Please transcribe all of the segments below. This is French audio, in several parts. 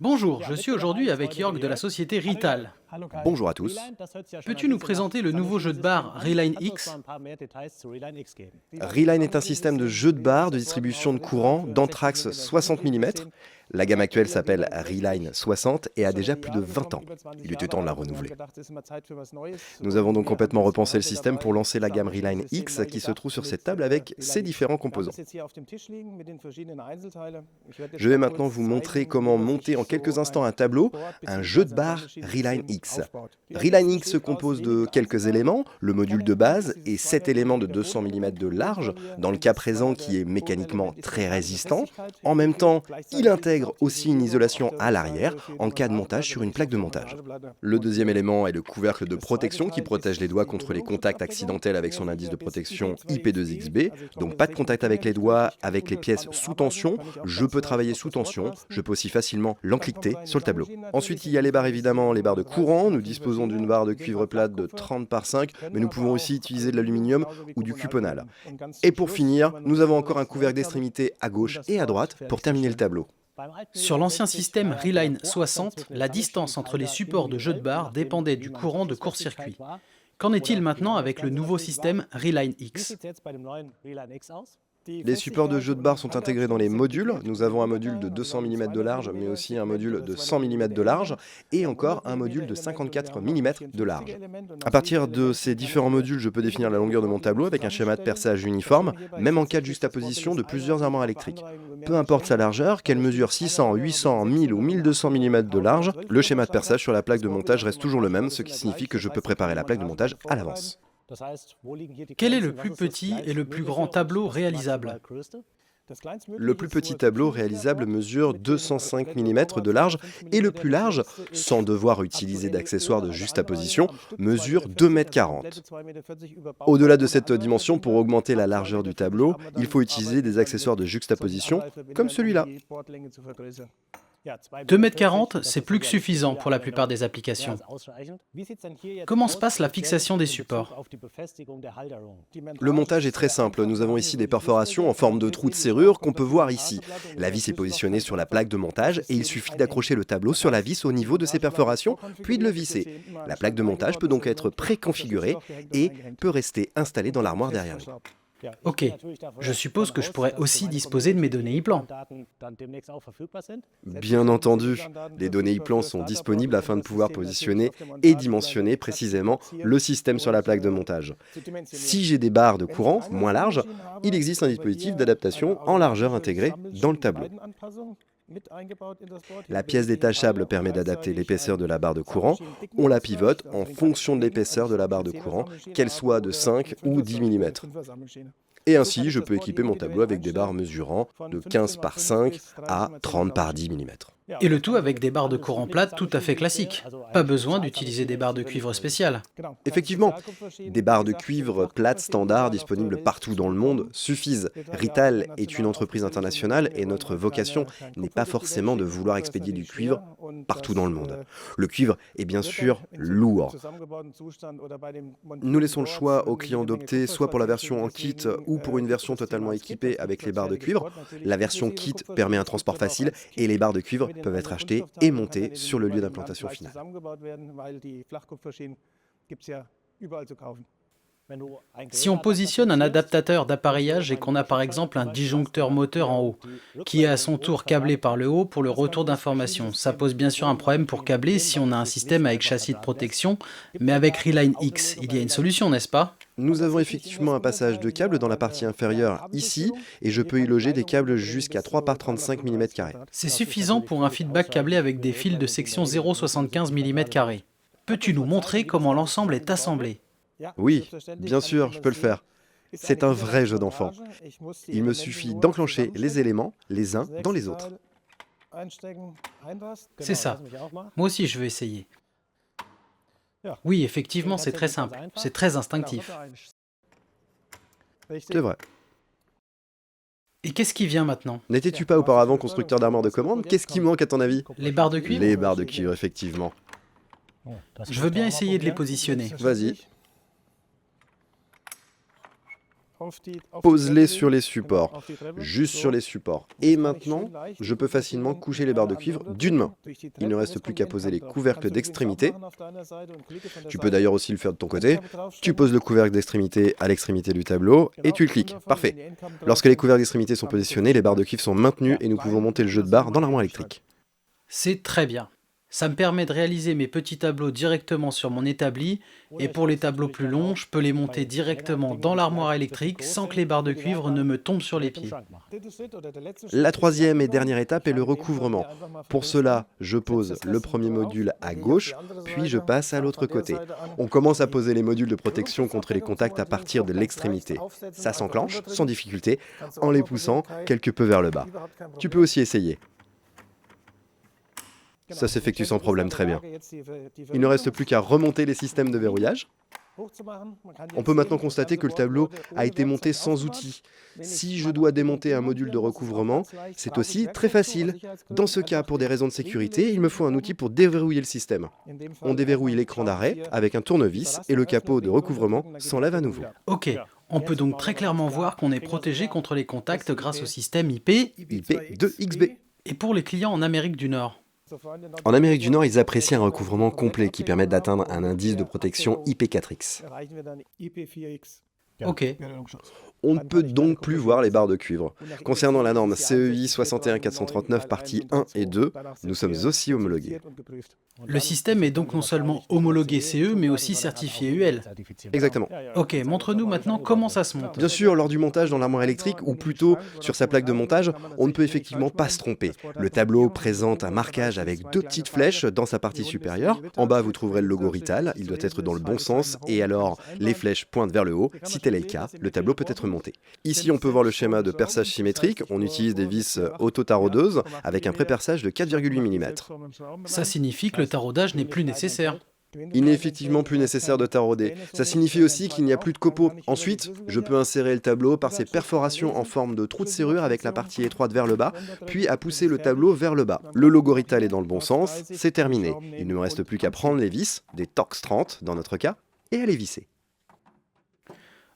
Bonjour, je suis aujourd'hui avec Jörg de la société Rital. Bonjour à tous. Peux-tu nous présenter le nouveau jeu de bar Reline X? Reline est un système de jeu de barre de distribution de courant d'anthrax 60 mm. La gamme actuelle s'appelle Reline 60 et a déjà plus de 20 ans. Il était temps de la renouveler. Nous avons donc complètement repensé le système pour lancer la gamme Reline X qui se trouve sur cette table avec ses différents composants. Je vais maintenant vous montrer comment monter en quelques instants un tableau, un jeu de barre Reline X. Reline X se compose de quelques éléments, le module de base et 7 éléments de 200 mm de large, dans le cas présent qui est mécaniquement très résistant. En même temps, il intègre aussi une isolation à l'arrière en cas de montage sur une plaque de montage. Le deuxième élément est le couvercle de protection qui protège les doigts contre les contacts accidentels avec son indice de protection IP2XB, donc pas de contact avec les doigts, avec les pièces sous tension. Je peux travailler sous tension, je peux aussi facilement l'encliqueter sur le tableau. Ensuite, il y a les barres évidemment, les barres de courant. Nous disposons d'une barre de cuivre plate de 30 par 5, mais nous pouvons aussi utiliser de l'aluminium ou du cuponal. Et pour finir, nous avons encore un couvercle d'extrémité à gauche et à droite pour terminer le tableau. Sur l'ancien système Reline 60, la distance entre les supports de jeu de bar dépendait du courant de court-circuit. Qu'en est-il maintenant avec le nouveau système Reline X? Les supports de jeu de barre sont intégrés dans les modules. Nous avons un module de 200 mm de large, mais aussi un module de 100 mm de large, et encore un module de 54 mm de large. À partir de ces différents modules, je peux définir la longueur de mon tableau avec un schéma de perçage uniforme, même en cas de juxtaposition de plusieurs armoires électriques. Peu importe sa largeur, qu'elle mesure 600, 800, 1000 ou 1200 mm de large, le schéma de perçage sur la plaque de montage reste toujours le même, ce qui signifie que je peux préparer la plaque de montage à l'avance. Quel est le plus petit et le plus grand tableau réalisable? Le plus petit tableau réalisable mesure 205 mm de large et le plus large, sans devoir utiliser d'accessoires de juxtaposition, mesure 2,40 m. Au-delà de cette dimension, pour augmenter la largeur du tableau, il faut utiliser des accessoires de juxtaposition comme celui-là. 2,40 m, c'est plus que suffisant pour la plupart des applications. Comment se passe la fixation des supports? Le montage est très simple. Nous avons ici des perforations en forme de trous de serrure qu'on peut voir ici. La vis est positionnée sur la plaque de montage et il suffit d'accrocher le tableau sur la vis au niveau de ces perforations, puis de le visser. La plaque de montage peut donc être préconfigurée et peut rester installée dans l'armoire derrière nous. Ok, je suppose que je pourrais aussi disposer de mes données e-plan. Bien entendu, les données e-plan sont disponibles afin de pouvoir positionner et dimensionner précisément le système sur la plaque de montage. Si j'ai des barres de courant moins larges, il existe un dispositif d'adaptation en largeur intégré dans le tableau. La pièce détachable permet d'adapter l'épaisseur de la barre de courant. On la pivote en fonction de l'épaisseur de la barre de courant, qu'elle soit de 5 ou 10 mm. Et ainsi, je peux équiper mon tableau avec des barres mesurant de 15 par 5 à 30 par 10 mm. Et le tout avec des barres de courant plates tout à fait classiques. Pas besoin d'utiliser des barres de cuivre spéciales. Effectivement, des barres de cuivre plates standards disponibles partout dans le monde suffisent. Rital est une entreprise internationale et notre vocation n'est pas forcément de vouloir expédier du cuivre partout dans le monde. Le cuivre est bien sûr lourd. Nous laissons le choix aux clients d'opter soit pour la version en kit ou pour une version totalement équipée avec les barres de cuivre. La version kit permet un transport facile et les barres de cuivre peuvent être achetées et montées sur le lieu d'implantation final. Si on positionne un adaptateur d'appareillage et qu'on a par exemple un disjoncteur moteur en haut, qui est à son tour câblé par le haut pour le retour d'information, ça pose bien sûr un problème pour câbler si on a un système avec châssis de protection, mais avec Reline X, il y a une solution, n'est-ce pas? Nous avons effectivement un passage de câble dans la partie inférieure ici et je peux y loger des câbles jusqu'à 3 par 35 mm². C'est suffisant pour un feedback câblé avec des fils de section 0,75 mm². Peux-tu nous montrer comment l'ensemble est assemblé? Oui, bien sûr, je peux le faire. C'est un vrai jeu d'enfant. Il me suffit d'enclencher les éléments les uns dans les autres. C'est ça. Moi aussi je vais essayer. Oui, effectivement, c'est très simple. C'est très instinctif. C'est vrai. Et qu'est-ce qui vient maintenant? N'étais-tu pas auparavant constructeur d'armoires de commande? Qu'est-ce qui manque à ton avis? Les barres de cuivre? Les barres de cuivre, effectivement. Je veux bien essayer de les positionner. Vas-y. Pose-les sur les supports, juste sur les supports. Et maintenant, je peux facilement coucher les barres de cuivre d'une main. Il ne reste plus qu'à poser les couvercles d'extrémité. Tu peux d'ailleurs aussi le faire de ton côté. Tu poses le couvercle d'extrémité à l'extrémité du tableau et tu le cliques. Parfait. Lorsque les couvercles d'extrémité sont positionnés, les barres de cuivre sont maintenues et nous pouvons monter le jeu de barres dans l'armoire électrique. C'est très bien. Ça me permet de réaliser mes petits tableaux directement sur mon établi, et pour les tableaux plus longs, je peux les monter directement dans l'armoire électrique sans que les barres de cuivre ne me tombent sur les pieds. La troisième et dernière étape est le recouvrement. Pour cela, je pose le premier module à gauche, puis je passe à l'autre côté. On commence à poser les modules de protection contre les contacts à partir de l'extrémité. Ça s'enclenche, sans difficulté, en les poussant quelque peu vers le bas. Tu peux aussi essayer. Ça s'effectue sans problème très bien. Il ne reste plus qu'à remonter les systèmes de verrouillage. On peut maintenant constater que le tableau a été monté sans outil. Si je dois démonter un module de recouvrement, c'est aussi très facile. Dans ce cas, pour des raisons de sécurité, il me faut un outil pour déverrouiller le système. On déverrouille l'écran d'arrêt avec un tournevis et le capot de recouvrement s'enlève à nouveau. Ok, on peut donc très clairement voir qu'on est protégé contre les contacts grâce au système IP. IP2XB. Et pour les clients en Amérique du Nord? En Amérique du Nord, ils apprécient un recouvrement complet qui permette d'atteindre un indice de protection IP4X. Ok. On ne peut donc plus voir les barres de cuivre. Concernant la norme CEI 61439 parties 1 et 2, nous sommes aussi homologués. Le système est donc non seulement homologué CE, mais aussi certifié UL. Exactement. Ok, montre-nous maintenant comment ça se monte. Bien sûr, lors du montage dans l'armoire électrique, ou plutôt sur sa plaque de montage, on ne peut effectivement pas se tromper. Le tableau présente un marquage avec deux petites flèches dans sa partie supérieure. En bas, vous trouverez le logo Rital, il doit être dans le bon sens, et alors les flèches pointent vers le haut. Si tel est le cas, le tableau peut être monté. Ici, on peut voir le schéma de perçage symétrique. On utilise des vis auto-taraudeuses avec un pré-perçage de 4,8 mm. Ça signifie que le taraudage n'est plus nécessaire. Il n'est effectivement plus nécessaire de tarauder. Ça signifie aussi qu'il n'y a plus de copeaux. Ensuite, je peux insérer le tableau par ces perforations en forme de trou de serrure avec la partie étroite vers le bas, puis à pousser le tableau vers le bas. Le logo Rital est dans le bon sens, c'est terminé. Il ne me reste plus qu'à prendre les vis, des Torx 30 dans notre cas, et à les visser.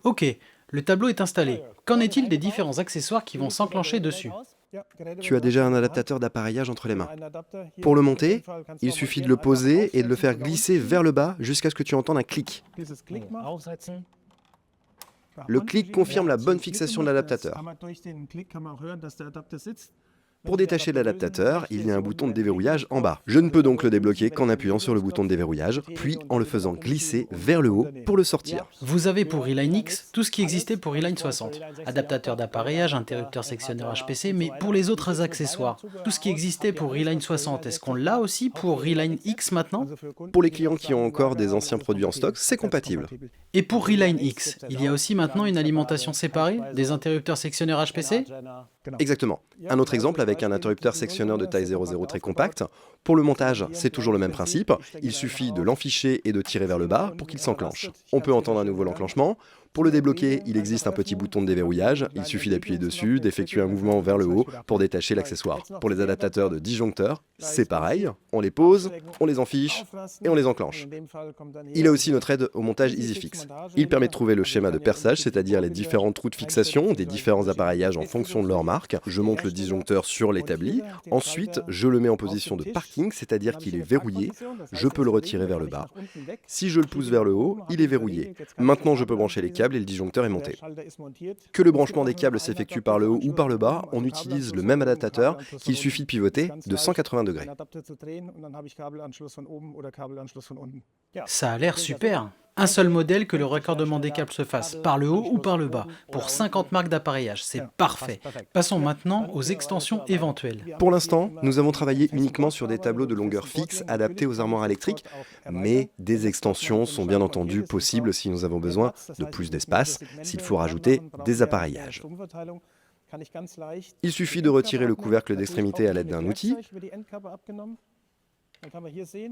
Ok, le tableau est installé. Qu'en est-il des différents accessoires qui vont s'enclencher dessus? Tu as déjà un adaptateur d'appareillage entre les mains. Pour le monter, il suffit de le poser et de le faire glisser vers le bas jusqu'à ce que tu entendes un clic. Le clic confirme la bonne fixation de l'adaptateur. Pour détacher l'adaptateur, il y a un bouton de déverrouillage en bas. Je ne peux donc le débloquer qu'en appuyant sur le bouton de déverrouillage, puis en le faisant glisser vers le haut pour le sortir. Vous avez pour Reline X tout ce qui existait pour Reline 60. Adaptateur d'appareillage, interrupteur sectionneur HPC, mais pour les autres accessoires, tout ce qui existait pour Reline 60, est-ce qu'on l'a aussi pour Reline X maintenant? Pour les clients qui ont encore des anciens produits en stock, c'est compatible. Et pour Reline X, il y a aussi maintenant une alimentation séparée des interrupteurs sectionneurs HPC? Exactement. Un autre exemple avec un interrupteur sectionneur de taille 00 très compact. Pour le montage, c'est toujours le même principe. Il suffit de l'enficher et de tirer vers le bas pour qu'il s'enclenche. On peut entendre à nouveau l'enclenchement. Pour le débloquer, il existe un petit bouton de déverrouillage. Il suffit d'appuyer dessus, d'effectuer un mouvement vers le haut pour détacher l'accessoire. Pour les adaptateurs de disjoncteurs, c'est pareil. On les pose, on les enfiche et on les enclenche. Il a aussi notre aide au montage EasyFix. Il permet de trouver le schéma de perçage, c'est-à-dire les différents trous de fixation des différents appareillages en fonction de leur marque. Je monte le disjoncteur sur l'établi. Ensuite, je le mets en position de parking, c'est-à-dire qu'il est verrouillé. Je peux le retirer vers le bas. Si je le pousse vers le haut, il est verrouillé. Maintenant, je peux brancher les câbles et le disjoncteur est monté. Que le branchement des câbles s'effectue par le haut ou par le bas, on utilise le même adaptateur qu'il suffit de pivoter de 180 degrés. Ça a l'air super. Un seul modèle que le raccordement des câbles se fasse par le haut ou par le bas, pour 50 marques d'appareillage, c'est parfait. Passons maintenant aux extensions éventuelles. Pour l'instant, nous avons travaillé uniquement sur des tableaux de longueur fixe adaptés aux armoires électriques, mais des extensions sont bien entendu possibles si nous avons besoin de plus d'espace, s'il faut rajouter des appareillages. Il suffit de retirer le couvercle d'extrémité à l'aide d'un outil.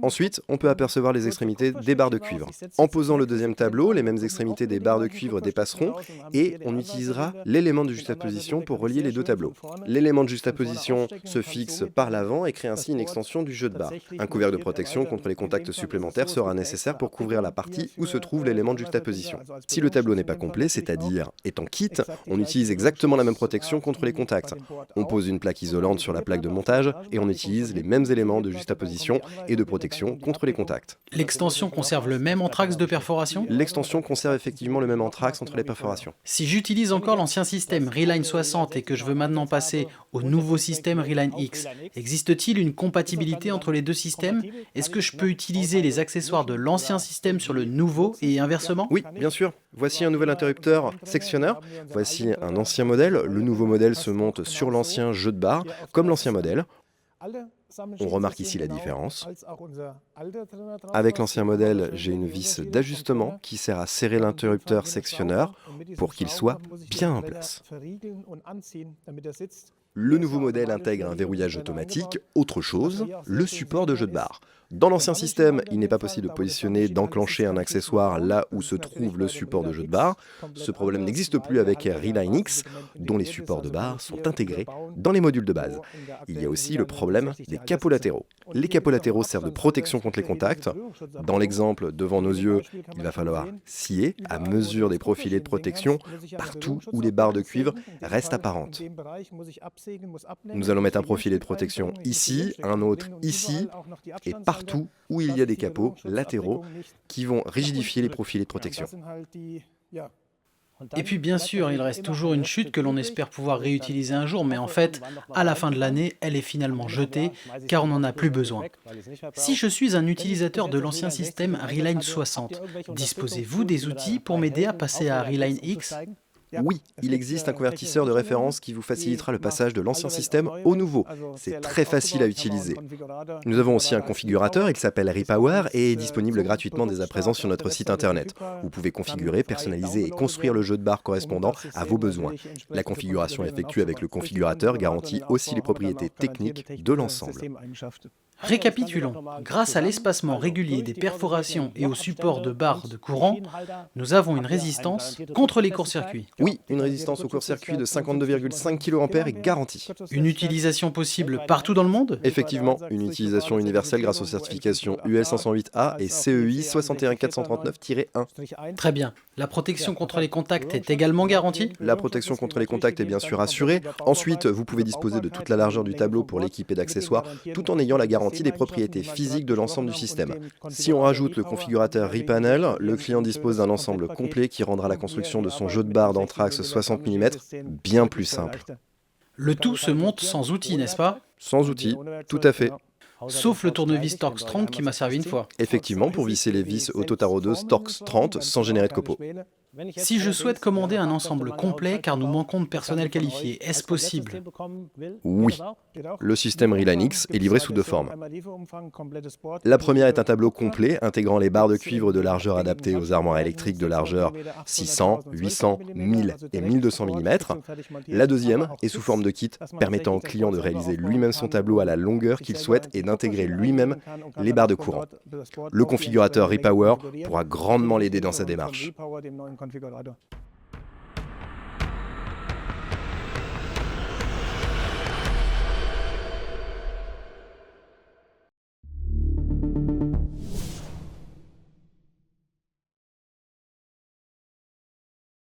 Ensuite, on peut apercevoir les extrémités des barres de cuivre. En posant le deuxième tableau, les mêmes extrémités des barres de cuivre dépasseront et on utilisera l'élément de juxtaposition pour relier les deux tableaux. L'élément de juxtaposition se fixe par l'avant et crée ainsi une extension du jeu de barre. Un couvercle de protection contre les contacts supplémentaires sera nécessaire pour couvrir la partie où se trouve l'élément de juxtaposition. Si le tableau n'est pas complet, c'est-à-dire est en kit, on utilise exactement la même protection contre les contacts. On pose une plaque isolante sur la plaque de montage et on utilise les mêmes éléments de juxtaposition et de protection contre les contacts. L'extension conserve le même anthrax de perforation? L'extension conserve effectivement le même anthrax entre les perforations. Si j'utilise encore l'ancien système Reline 60 et que je veux maintenant passer au nouveau système Reline X, existe-t-il une compatibilité entre les deux systèmes? Est-ce que je peux utiliser les accessoires de l'ancien système sur le nouveau et inversement? Oui, bien sûr. Voici un nouvel interrupteur sectionneur. Voici un ancien modèle. Le nouveau modèle se monte sur l'ancien jeu de barre, comme l'ancien modèle. On remarque ici la différence. Avec l'ancien modèle, j'ai une vis d'ajustement qui sert à serrer l'interrupteur sectionneur pour qu'il soit bien en place. Le nouveau modèle intègre un verrouillage automatique. Autre chose, le support de jeu de barre. Dans l'ancien système, il n'est pas possible de positionner, d'enclencher un accessoire là où se trouve le support de jeu de barre. Ce problème n'existe plus avec Reline X, dont les supports de barre sont intégrés dans les modules de base. Il y a aussi le problème des capots latéraux. Les capots latéraux servent de protection contre les contacts. Dans l'exemple devant nos yeux, il va falloir scier à mesure des profilés de protection partout où les barres de cuivre restent apparentes. Nous allons mettre un profilet de protection ici, un autre ici, et partout où il y a des capots latéraux qui vont rigidifier les profilés de protection. Et puis bien sûr, il reste toujours une chute que l'on espère pouvoir réutiliser un jour, mais en fait, à la fin de l'année, elle est finalement jetée, car on n'en a plus besoin. Si je suis un utilisateur de l'ancien système Reline 60, disposez-vous des outils pour m'aider à passer à Reline X? Oui, il existe un convertisseur de référence qui vous facilitera le passage de l'ancien système au nouveau. C'est très facile à utiliser. Nous avons aussi un configurateur, il s'appelle Repower et est disponible gratuitement dès à présent sur notre site internet. Vous pouvez configurer, personnaliser et construire le jeu de barre correspondant à vos besoins. La configuration effectuée avec le configurateur garantit aussi les propriétés techniques de l'ensemble. Récapitulons. Grâce à l'espacement régulier des perforations et au support de barres de courant, nous avons une résistance contre les courts-circuits. Oui, une résistance au court-circuit de 52,5 kA est garantie. Une utilisation possible partout dans le monde? Effectivement, une utilisation universelle grâce aux certifications UL 508A et CEI 61439-1. Très bien. La protection contre les contacts est également garantie? La protection contre les contacts est bien sûr assurée. Ensuite, vous pouvez disposer de toute la largeur du tableau pour l'équiper d'accessoires, tout en ayant la garantie des propriétés physiques de l'ensemble du système. Si on rajoute le configurateur Repanel, le client dispose d'un ensemble complet qui rendra la construction de son jeu de barre d'anthrax 60 mm bien plus simple. Le tout se monte sans outil, n'est-ce pas? Sans outil, tout à fait. Sauf le tournevis Torx 30 qui m'a servi une fois. Effectivement, pour visser les vis autotaraudeuses Torx 30 sans générer de copeaux. Si je souhaite commander un ensemble complet car nous manquons de personnel qualifié, est-ce possible? Oui. Le système Reline X est livré sous deux formes. La première est un tableau complet intégrant les barres de cuivre de largeur adaptées aux armoires électriques de largeur 600, 800, 1000 et 1200 mm. La deuxième est sous forme de kit permettant au client de réaliser lui-même son tableau à la longueur qu'il souhaite et d'intégrer lui-même les barres de courant. Le configurateur Repower pourra grandement l'aider dans sa démarche. Configurator.